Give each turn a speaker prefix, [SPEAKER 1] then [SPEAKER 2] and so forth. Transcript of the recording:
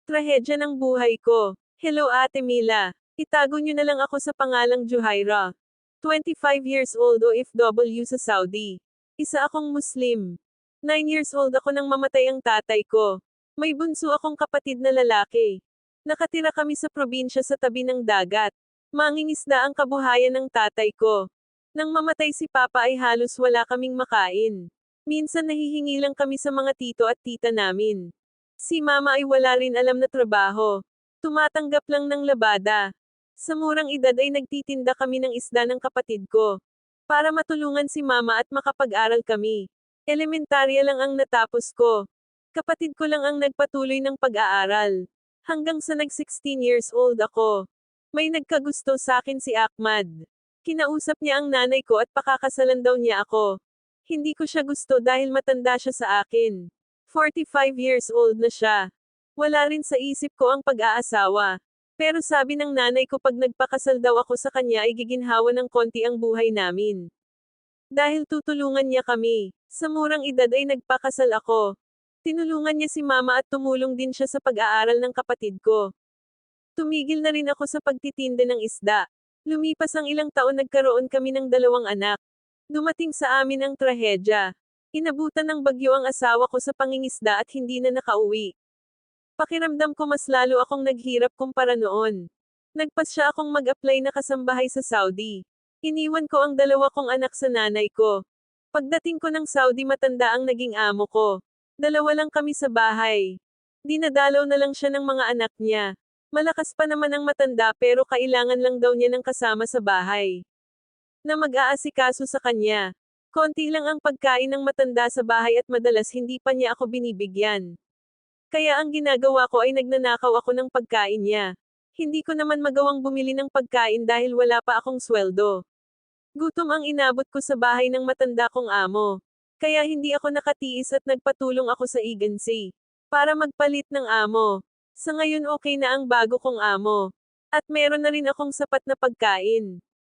[SPEAKER 1] Trahedya ng buhay ko. Hello Ate Mila. Itago niyo na lang ako sa pangalang Juhaira. 25 years old OFW sa Saudi. Isa akong Muslim. 9 years old ako nang mamatay ang tatay ko. May bunso akong kapatid na lalaki. Nakatira kami sa probinsya sa tabi ng dagat. Mangingisda ang kabuhayan ng tatay ko. Nang mamatay si Papa ay halos wala kaming makain. Minsan nahihingi lang kami sa mga tito at tita namin. Si Mama ay wala rin alam na trabaho. Tumatanggap lang ng labada. Sa murang edad ay nagtitinda kami ng isda ng kapatid ko. Para matulungan si Mama at makapag-aral kami. Elementarya lang ang natapos ko. Kapatid ko lang ang nagpatuloy ng pag-aaral. Hanggang sa nag-16 years old ako. May nagkagusto sa akin si Ahmad. Kinausap niya ang nanay ko at pakakasalan daw niya ako. Hindi ko siya gusto dahil matanda siya sa akin. 45 years old na siya. Wala rin sa isip ko ang pag-aasawa. Pero sabi ng nanay ko pag nagpakasal daw ako sa kanya ay giginhawa ng konti ang buhay namin. Dahil tutulungan niya kami. Sa murang edad ay nagpakasal ako. Tinulungan niya si Mama at tumulong din siya sa pag-aaral ng kapatid ko. Tumigil na rin ako sa pagtitinda ng isda. Lumipas ang ilang taon nagkaroon kami ng 2 anak. Dumating sa amin ang trahedya. Inabutan ng bagyo ang asawa ko sa pangingisda at hindi na nakauwi. Pakiramdam ko mas lalo akong naghirap kumpara noon. Nagpasya akong mag-apply na kasambahay sa Saudi. Iniwan ko ang 2 kong anak sa nanay ko. Pagdating ko ng Saudi matanda ang naging amo ko. 2 lang kami sa bahay. Dinadalaw na lang siya ng mga anak niya. Malakas pa naman ang matanda pero kailangan lang daw niya ng kasama sa bahay. Na mag-aasikaso sa kanya. Konti lang ang pagkain ng matanda sa bahay at madalas hindi pa niya ako binibigyan. Kaya ang ginagawa ko ay nagnanakaw ako ng pagkain niya. Hindi ko naman magawang bumili ng pagkain dahil wala pa akong sweldo. Gutom ang inabot ko sa bahay ng matanda kong amo. Kaya hindi ako nakatiis at nagpatulong ako sa agency. Para magpalit ng amo. Sa ngayon okay na ang bago kong amo. At meron na rin akong sapat na pagkain.